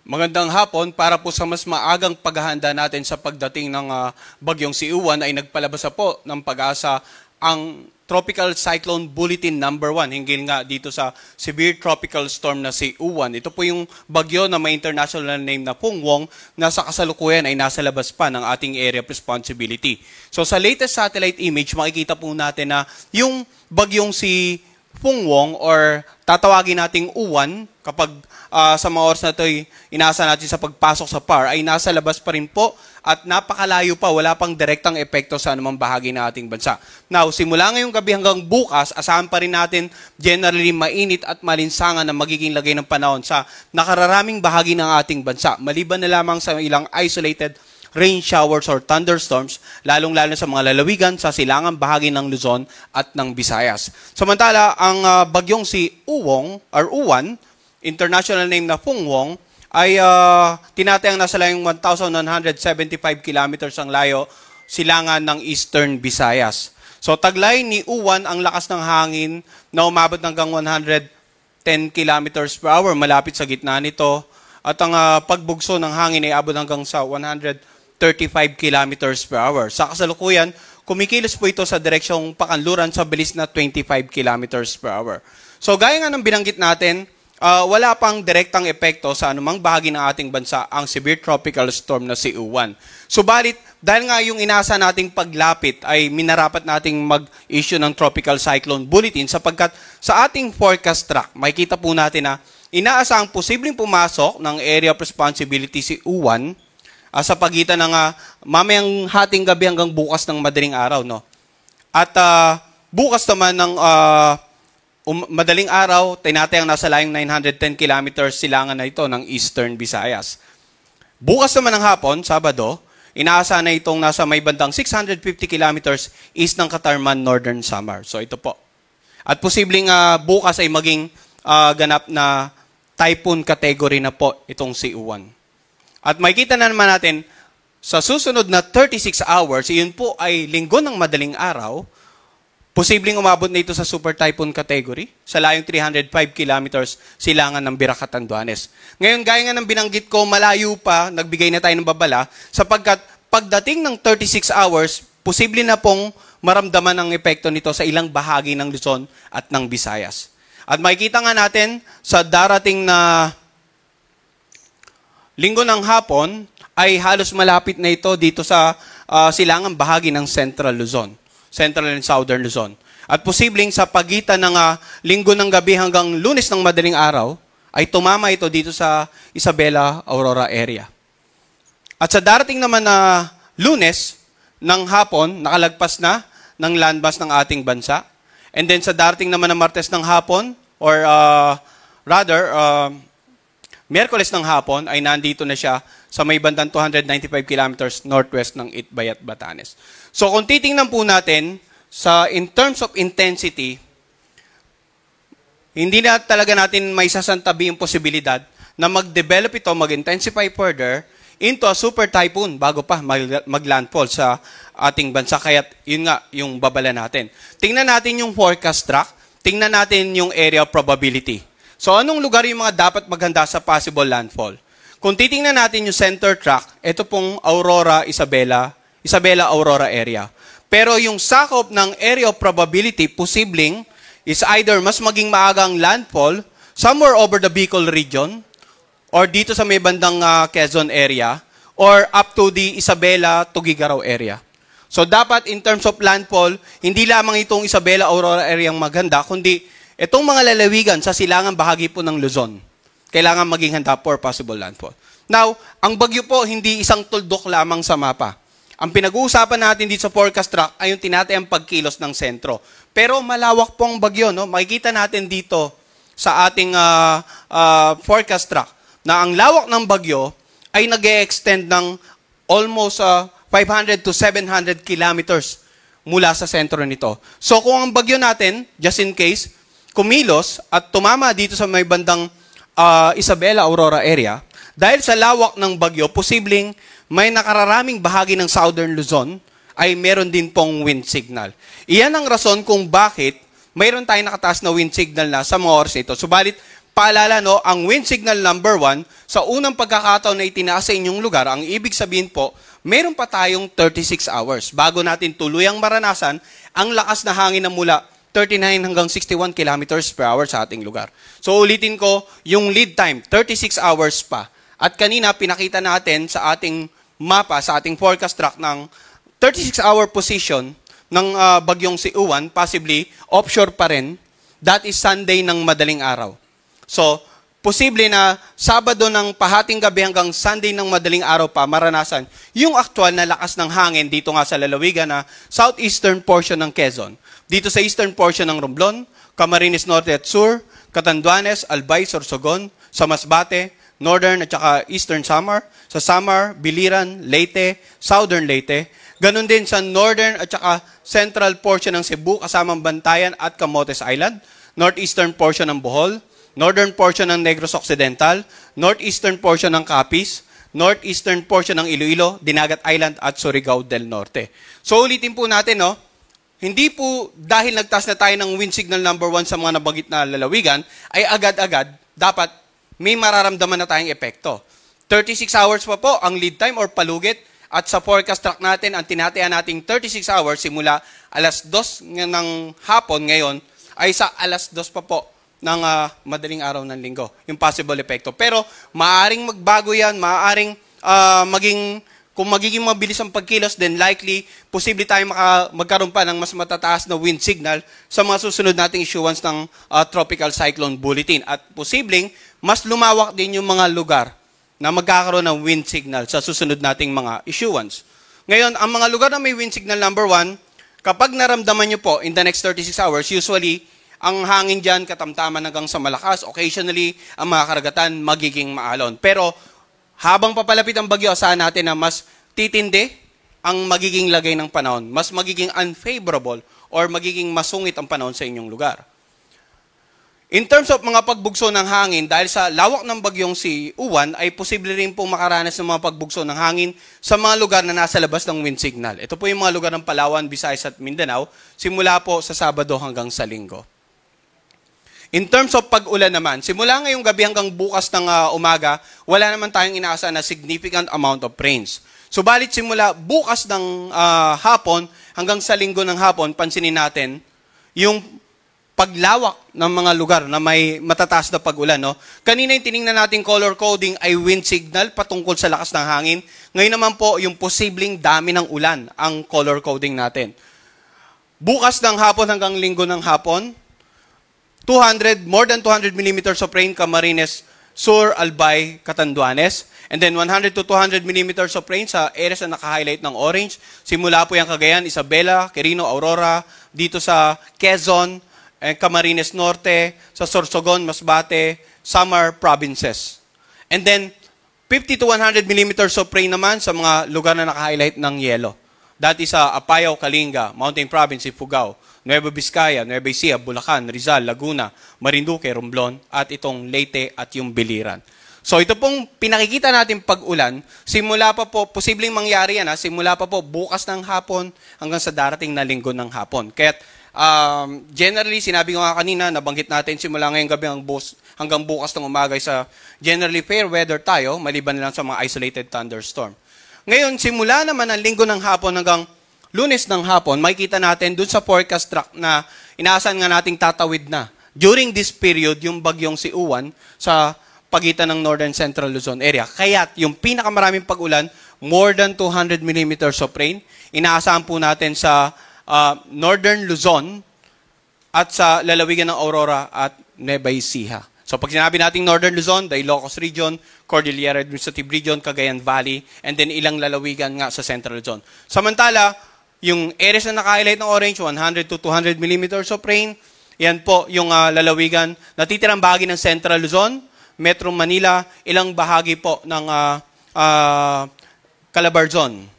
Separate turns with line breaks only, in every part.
Magandang hapon. Para po sa mas maagang paghahanda natin sa pagdating ng bagyong si Uwan ay nagpalabas po ng Pag-asa ang Tropical Cyclone Bulletin number 1 hinggil nga dito sa Severe Tropical Storm na si Uwan. Ito po yung bagyo na may international name na Pungwong na sa kasalukuyan ay nasa labas pa ng ating area of responsibility. So sa latest satellite image, makikita po natin na yung bagyong si Pungwong or tatawagin nating Uwan kapag sa mga oras na ito inaasa natin sa pagpasok sa PAR ay nasa labas pa rin po at napakalayo pa, wala pang direktang epekto sa anumang bahagi ng ating bansa. Now, simula ngayong gabi hanggang bukas, asahan pa rin natin generally mainit at malinsangan na magiging lagay ng panahon sa nakararaming bahagi ng ating bansa. Maliban na lamang sa ilang isolated rain showers or thunderstorms, lalong-lalo sa mga lalawigan sa silangang bahagi ng Luzon at ng Visayas. Samantala, ang bagyong si Uwan, international name na Pungwong, ay tinatayang nasa layong 1,175 kilometers ang layo silangan ng Eastern Visayas. So taglay ni Uwan ang lakas ng hangin na umabot hanggang 110 kilometers per hour malapit sa gitna nito at ang pagbugso ng hangin ay abot hanggang sa 135 kilometers per hour. Sa kasalukuyan, kumikilos po ito sa direksyong pakanluran sa bilis na 25 kilometers per hour. So gaya nga ng binanggit natin, wala pang direktang epekto sa anumang bahagi ng ating bansa ang severe tropical storm na si Uwan. Subalit, dahil nga yung inasa nating paglapit ay minarapat nating mag-issue ng tropical cyclone bulletin sapagkat sa ating forecast track, makikita po natin na inaasahang posibleng pumasok ng area of responsibility si Uwan sa pagitan ng mamayang hating gabi hanggang bukas ng madaling araw. No? At bukas naman ng madaling araw, tinatayang nasa layong 910 kilometers silangan na ito ng Eastern Visayas. Bukas naman ng hapon, Sabado, inaasahan na itong nasa may bandang 650 kilometers east ng Katarman, Northern Samar. So ito po. At posibleng bukas ay maging ganap na typhoon category na po itong si Uwan. At makikita na naman natin, sa susunod na 36 hours, iyon po ay linggo ng madaling araw, posibleng umabot na ito sa super typhoon category sa layong 305 kilometers silangan ng Birac, Catanduanes. Ngayon, gaya nga ng binanggit ko, malayo pa, nagbigay na tayo ng babala, sapagkat pagdating ng 36 hours, posible na pong maramdaman ang epekto nito sa ilang bahagi ng Luzon at ng Visayas. At makikita nga natin sa darating na linggo ng hapon, ay halos malapit na ito dito sa silangang bahagi ng Central Luzon. Central and Southern Luzon. At posibleng sa pagitan ng linggo ng gabi hanggang Lunes ng madaling araw, ay tumama ito dito sa Isabela, Aurora area. At sa darating naman na Lunes ng hapon, nakalagpas na ng landmass ng ating bansa. And then sa darating naman na Martes ng hapon, or Miyerkules ng hapon, ay nandito na siya sa may bandang 295 kilometers northwest ng Itbayat, Batanes. So kung titingnan po natin, in terms of intensity, hindi na talaga natin may sasantabi yung posibilidad na mag-develop ito, mag-intensify further into a super typhoon bago pa mag-landfall sa ating bansa. Kaya yun nga yung babala natin. Tingnan natin yung forecast track, tingnan natin yung area of probability. So anong lugar yung mga dapat maghanda sa possible landfall? Kung titingnan natin yung center track, ito pong Aurora, Isabela, Aurora area. Pero yung sakop ng area of probability, posibleng, is either mas maging maagang landfall somewhere over the Bicol region, or dito sa may bandang Quezon area, or up to the Isabela, Tuguegarao area. So dapat in terms of landfall, hindi lamang itong Isabela, Aurora area ang maghanda, kundi itong mga lalawigan sa silangang bahagi po ng Luzon, kailangan maging handa for possible landfall. Now, ang bagyo po, hindi isang tuldok lamang sa mapa. Ang pinag-uusapan natin dito sa forecast track ay yung tinatayang pagkilos ng sentro. Pero malawak pong bagyo. No? Makikita natin dito sa ating forecast track na ang lawak ng bagyo ay nag-e-extend ng almost 500 to 700 kilometers mula sa sentro nito. So kung ang bagyo natin, just in case, kumilos at tumama dito sa may bandang Isabela, Aurora area, dahil sa lawak ng bagyo, posibleng may nakararaming bahagi ng Southern Luzon ay meron din pong wind signal. Iyan ang rason kung bakit mayroon tayong nakataas na wind signal na sa mga oras ito. Subalit, paalala, no, ang wind signal number 1, sa unang pagkakataon na itinaas sa inyong lugar, ang ibig sabihin po, meron pa tayong 36 hours bago natin tuluyang maranasan ang lakas na hangin na mula 39 hanggang 61 kilometers per hour sa ating lugar. So ulitin ko, yung lead time, 36 hours pa. At kanina, pinakita natin sa ating mapa, sa ating forecast track ng 36-hour position ng bagyong si Uwan, possibly offshore pa rin. That is Sunday ng madaling araw. So, posible na Sabado ng pahating gabi hanggang Sunday ng madaling araw pa maranasan yung aktual na lakas ng hangin dito nga sa lalawigan na southeastern portion ng Quezon. Dito sa eastern portion ng Romblon, Camarines Norte at Sur, Catanduanes, Albay, Sorsogon, sa Masbate, Northern at saka Eastern Samar, sa Samar, Biliran, Leyte, Southern Leyte, ganun din sa Northern at saka Central portion ng Cebu kasamang Bantayan at Camotes Island, Northeastern portion ng Bohol, Northern portion ng Negros Occidental, Northeastern portion ng Capiz, Northeastern portion ng Iloilo, Dinagat Island at Surigao del Norte. So ulitin po natin, no? Hindi po dahil nagtaas na tayo ng wind signal number 1 sa mga nabanggit na lalawigan, ay agad-agad dapat may mararamdaman na tayong epekto. 36 hours pa po ang lead time or palugit at sa forecast track natin, ang tinatayaan nating 36 hours simula alas 2 ng hapon ngayon ay sa alas 2 pa po ng madaling araw ng linggo, yung possible epekto. Pero maaaring magbago yan, maaaring kung magiging mabilis ang pagkilos, then likely, posible tayo magkaroon pa ng mas matataas na wind signal sa mga susunod nating issuance ng Tropical Cyclone Bulletin. At posibleng, mas lumawak din yung mga lugar na magkakaroon ng wind signal sa susunod nating mga issuance. Ngayon, ang mga lugar na may wind signal number 1, kapag naramdaman nyo po in the next 36 hours, usually, ang hangin dyan katamtaman hanggang sa malakas. Occasionally, ang mga karagatan magiging maalon. Pero, habang papalapit ang bagyo, asahan natin na mas titindi ang magiging lagay ng panahon. Mas magiging unfavorable or magiging masungit ang panahon sa inyong lugar. In terms of mga pagbugso ng hangin, dahil sa lawak ng bagyong si Uwan, ay posible rin pong makaranas ng mga pagbugso ng hangin sa mga lugar na nasa labas ng wind signal. Ito po yung mga lugar ng Palawan, Visayas at Mindanao, simula po sa Sabado hanggang sa Linggo. In terms of pag-ulan naman, simula ngayong gabi hanggang bukas ng umaga, wala naman tayong inaasahan na significant amount of rains. Subalit simula bukas ng hapon hanggang sa Linggo ng hapon, pansinin natin yung paglawak ng mga lugar na may matataas na pag-ulan. No? Kanina yung tiningnan natin color coding ay wind signal patungkol sa lakas ng hangin. Ngayon naman po yung posibleng dami ng ulan ang color coding natin. Bukas ng hapon hanggang Linggo ng hapon, more than 200 millimeters of rain, Camarines, Sur, Albay, Catanduanes. And then 100 to 200 millimeters of rain sa areas na naka-highlight ng orange. Simula po yung Cagayan, Isabela, Quirino, Aurora, dito sa Quezon, Camarines Norte, sa Sorsogon, Masbate, Samar provinces. And then 50 to 100 millimeters of rain naman sa mga lugar na naka-highlight ng yellow. Dati sa Apayao, Kalinga, Mountain Province, Ifugao, Nueva Vizcaya, Nueva Ecija, Bulacan, Rizal, Laguna, Marinduque, Romblon, at itong Leyte at yung Biliran. So ito pong pinakikita natin pag-ulan, simula pa po, posibleng mangyari yan, simula pa po bukas ng hapon hanggang sa darating na linggo ng hapon. Kaya generally, sinabi ko nga kanina, nabanggit natin simula ngayong gabi hanggang bukas ng umaga sa generally fair weather tayo, maliban lang sa mga isolated thunderstorm. Ngayon, simula naman ang linggo ng hapon hanggang Lunes ng hapon, makikita natin dun sa forecast track na inaasahan nga nating tatawid na. During this period, yung bagyong si Uwan sa pagitan ng Northern Central Luzon area. Kaya yung pinakamaraming pag-ulan, more than 200 millimeters of rain, inaasahan po natin sa Northern Luzon at sa lalawigan ng Aurora at Nueva Ecija. So pag sinabi natin Northern Luzon, the Ilocos Region, Cordillera Administrative Region, Cagayan Valley, and then ilang lalawigan nga sa Central Luzon. Samantala, yung areas na naka-highlight ng orange, 100 to 200 millimeters of rain, yan po yung lalawigan, natitirang bahagi ng Central Luzon, Metro Manila, ilang bahagi po ng Calabarzon.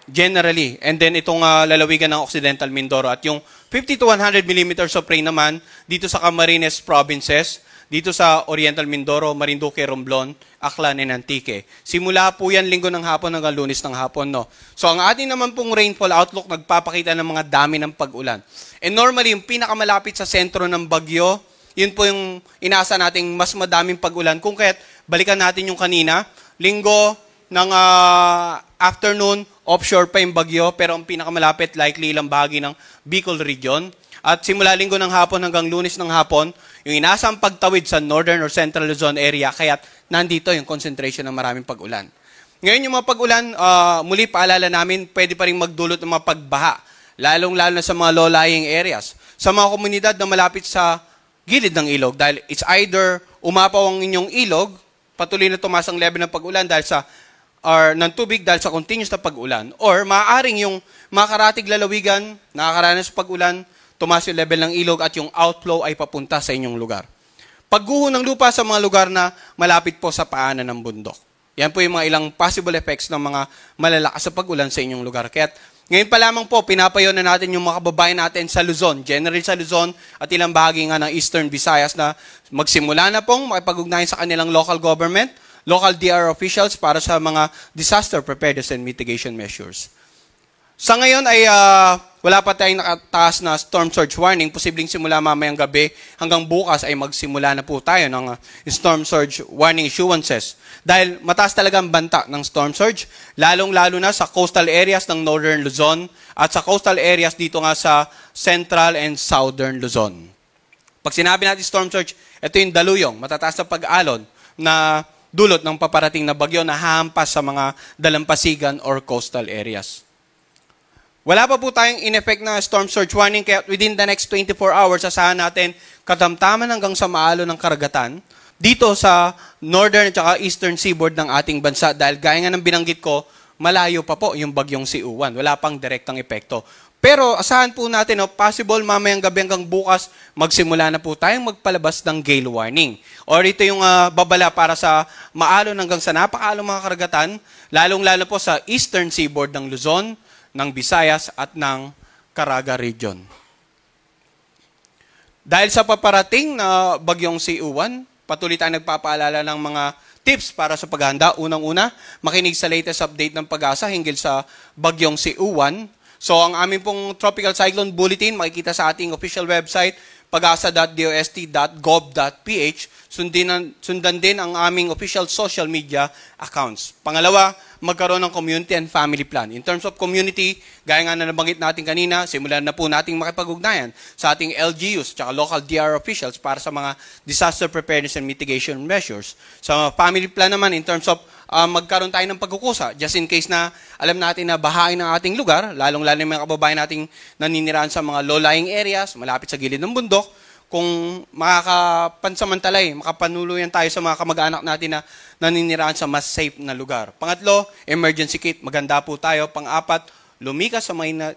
Generally. And then itong lalawigan ng Occidental Mindoro. At yung 50 to 100 millimeters of rain naman dito sa Camarines provinces, dito sa Oriental Mindoro, Marinduque, Romblon, Aklan, and Antique. Simula po yan linggo ng hapon hanggang Lunes ng hapon. No? So ang ating naman pong rainfall outlook nagpapakita ng mga dami ng pag-ulan. And normally, yung pinakamalapit sa sentro ng bagyo yun po yung inasa nating mas madaming pag-ulan. Kung kaya't balikan natin yung kanina, linggo ng afternoon, offshore pa yung bagyo, pero ang pinakamalapit likely ilang bahagi ng Bicol region. At simula linggo ng hapon hanggang Lunes ng hapon, yung inaasang pagtawid sa northern or central Luzon area, kaya't nandito yung concentration ng maraming pag-ulan. Ngayon yung mga pag-ulan, muli paalala namin, pwede pa rin magdulot ng mga pagbaha, lalong-lalo na sa mga low-lying areas, sa mga komunidad na malapit sa gilid ng ilog, dahil it's either umapaw ang inyong ilog, patuloy na tumaas ang level ng pag-ulan dahil sa ng tubig dahil sa continuous na pag-ulan, or maaaring yung mga karatig lalawigan, nakakaranas sa pag-ulan, tumaas yung level ng ilog at yung outflow ay papunta sa inyong lugar. Pagguho ng lupa sa mga lugar na malapit po sa paanan ng bundok. Yan po yung mga ilang possible effects ng mga malalakas sa pag-ulan sa inyong lugar. Kaya ngayon pa lamang po, pinapayo na natin yung mga kababayan natin sa Luzon, generally sa Luzon at ilang bahagi nga ng Eastern Visayas na magsimula na pong makipag-ugnayan sa kanilang local government, local DR officials para sa mga disaster preparedness and mitigation measures. Sa ngayon ay wala pa tayong nakataas na storm surge warning. Posibleng simula mamayang gabi hanggang bukas ay magsimula na po tayo ng storm surge warning issuances. Dahil mataas talaga ang banta ng storm surge, lalong-lalo na sa coastal areas ng northern Luzon at sa coastal areas dito nga sa central and southern Luzon. Pag sinabi natin storm surge, ito yung daluyong, matataas na pag-alon na dulot ng paparating na bagyo na hahampas sa mga dalampasigan or coastal areas. Wala pa po tayong in-effect na storm surge warning, kaya within the next 24 hours, asahan natin katamtaman hanggang sa maalo ng karagatan dito sa northern at saka eastern seaboard ng ating bansa. Dahil gaya nga ng binanggit ko, malayo pa po yung bagyong si Uwan. Wala pang direktang epekto. Pero asahan po natin, possible mamayang gabi hanggang bukas, magsimula na po tayong magpalabas ng gale warning. Or ito yung babala para sa maalon hanggang sa napakaalong mga karagatan, lalong-lalo po sa eastern seaboard ng Luzon, ng Visayas at ng Caraga region. Dahil sa paparating na bagyong si Uwan, patuloy tayong nagpapaalala ng mga tips para sa paghahanda. Unang-una, makinig sa latest update ng Pag-asa hinggil sa bagyong si Uwan. So ang aming pong Tropical Cyclone Bulletin, makikita sa ating official website, pagasa.dost.gov.ph. Sundan din ang aming official social media accounts. Pangalawa, magkaroon ng community and family plan. In terms of community, gaya nga na nabanggit natin kanina, simulan na po nating makipag-ugnayan sa ating LGUs at local DR officials para sa mga disaster preparedness and mitigation measures. Sa family plan naman, in terms of magkaroon tayo ng pagkukusa, just in case na alam natin na bahain ng ating lugar, lalong-lalo yung mga kababayan nating naninirahan sa mga low-lying areas, malapit sa gilid ng bundok, kung makakapansamantalay, makapanuluyan tayo sa mga kamag-anak natin na naninirahan sa mas safe na lugar. Pangatlo, emergency kit. Maganda po tayo. Pang-apat, lumikas sa mga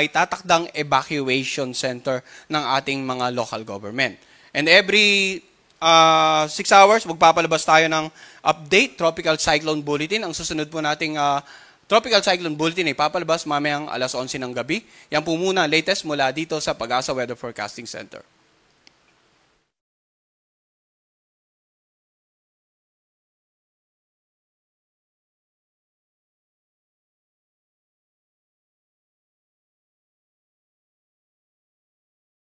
itatakdang evacuation center ng ating mga local government. And every 6 hours, magpapalabas tayo ng update, Tropical Cyclone Bulletin. Ang susunod po nating Tropical Cyclone Bulletin ay papalabas mamayang alas 11 ng gabi. Yan po muna latest mula dito sa Pag-asa Weather Forecasting Center.